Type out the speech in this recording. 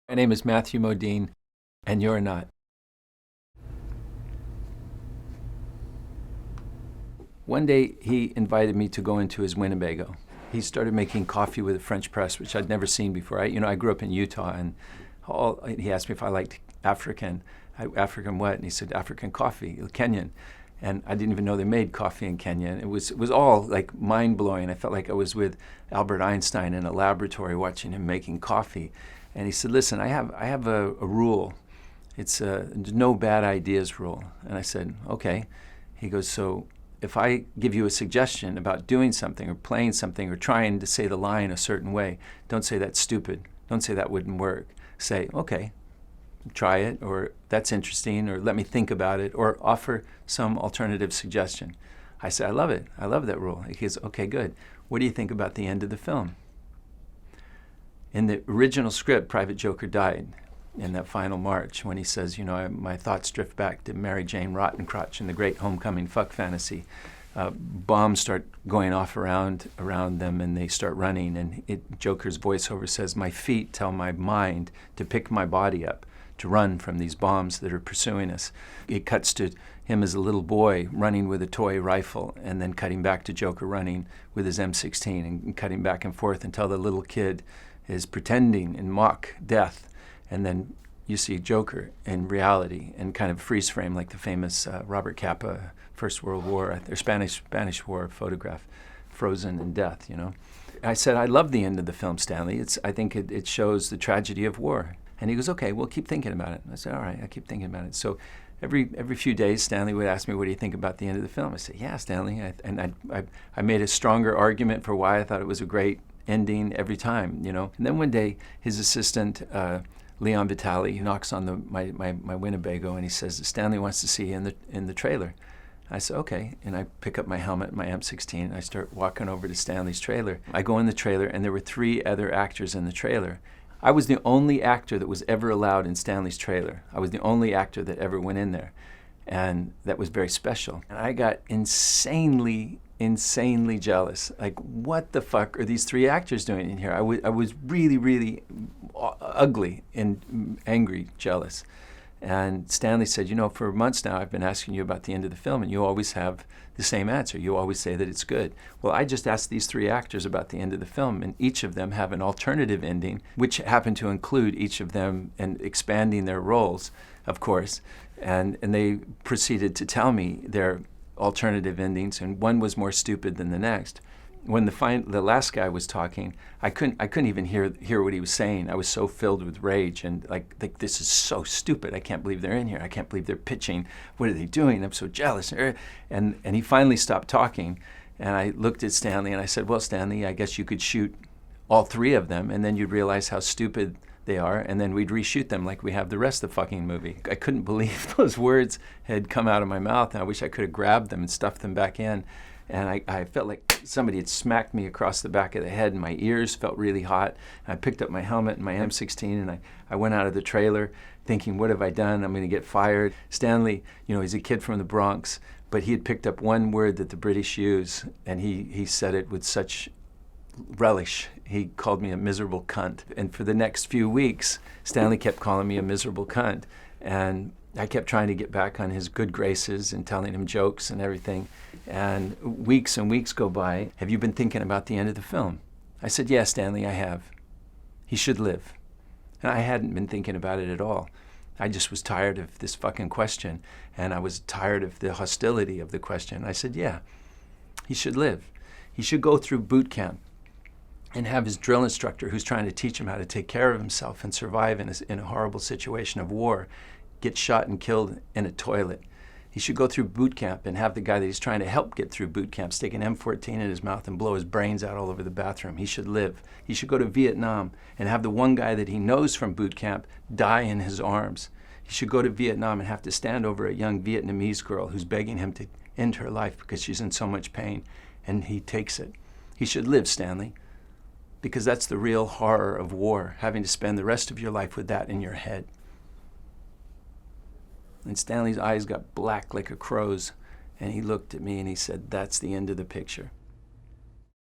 My name is Matthew Modine, and you're not. One day, he invited me to go into his Winnebago. He started making coffee with a French press, which I'd never seen before. I grew up in Utah, and he asked me if I liked African. African what? And he said, African coffee, Kenyan. And I didn't even know they made coffee in Kenya. And it was all like mind-blowing. I felt like I was with Albert Einstein in a laboratory watching him making coffee. And he said, listen, I have a rule. It's a no bad ideas rule. And I said, okay. He goes, so if I give you a suggestion about doing something or playing something or trying to say the line a certain way, don't say that's stupid. Don't say that wouldn't work. Say, okay, try it, or that's interesting, or let me think about it, or offer some alternative suggestion. I said, I love it. I love that rule. He goes, okay, good. What do you think about the end of the film? In the original script, Private Joker died in that final march when he says, my thoughts drift back to Mary Jane Rottencrotch in the great homecoming fuck fantasy. Bombs start going off around them, and they start running, and Joker's voiceover says, my feet tell my mind to pick my body up, to run from these bombs that are pursuing us. It cuts to him as a little boy running with a toy rifle, and then cutting back to Joker running with his M16, and cutting back and forth until the little kid is pretending in mock death. And then you see Joker in reality and kind of freeze frame, like the famous Robert Capa First World War, or Spanish War photograph, frozen in death, I said, I love the end of the film, Stanley. I think it shows the tragedy of war. And he goes, okay, we'll keep thinking about it. I said, all right, I keep thinking about it. So every few days, Stanley would ask me, what do you think about the end of the film? I said, yeah, Stanley. I made a stronger argument for why I thought it was a great ending every time, And then one day, his assistant, Leon Vitale, knocks on my Winnebago, and he says, Stanley wants to see you in the trailer. I said, okay. And I pick up my helmet, my M16, and I start walking over to Stanley's trailer. I go in the trailer, and there were 3 other actors in the trailer. I was the only actor that was ever allowed in Stanley's trailer. I was the only actor that ever went in there. And that was very special. And I got insanely jealous. Like, what the fuck are these 3 actors doing in here? I was really, really ugly and angry, jealous. And Stanley said, for months now I've been asking you about the end of the film, and you always have the same answer. You always say that it's good. Well, I just asked these 3 actors about the end of the film, and each of them have an alternative ending, which happened to include each of them and expanding their roles, of course. And they proceeded to tell me their alternative endings, and one was more stupid than the next. When the last guy was talking, I couldn't even hear what he was saying. I was so filled with rage and like this is so stupid. I can't believe they're in here. I can't believe they're pitching. What are they doing? I'm so jealous. And he finally stopped talking, and I looked at Stanley and I said, well, Stanley, I guess you could shoot all 3 of them, and then you'd realize how stupid they are, and then we'd reshoot them like we have the rest of the fucking movie. I couldn't believe those words had come out of my mouth, and I wish I could have grabbed them and stuffed them back in. And I felt like somebody had smacked me across the back of the head, and my ears felt really hot. And I picked up my helmet and my M16, and I went out of the trailer thinking, what have I done? I'm going to get fired. Stanley, he's a kid from the Bronx, but he had picked up one word that the British use, and he said it with such relish. He called me a miserable cunt. And for the next few weeks, Stanley kept calling me a miserable cunt. And I kept trying to get back on his good graces and telling him jokes and everything. And weeks and weeks go by. Have you been thinking about the end of the film? I said, yeah, Stanley, I have. He should live. And I hadn't been thinking about it at all. I just was tired of this fucking question. And I was tired of the hostility of the question. I said, yeah, he should live. He should go through boot camp and have his drill instructor, who's trying to teach him how to take care of himself and survive in a horrible situation of war, get shot and killed in a toilet. He should go through boot camp and have the guy that he's trying to help get through boot camp stick an M14 in his mouth and blow his brains out all over the bathroom. He should live. He should go to Vietnam and have the one guy that he knows from boot camp die in his arms. He should go to Vietnam and have to stand over a young Vietnamese girl who's begging him to end her life because she's in so much pain, and he takes it. He should live, Stanley, because that's the real horror of war, having to spend the rest of your life with that in your head. And Stanley's eyes got black like a crow's, and he looked at me and he said, that's the end of the picture.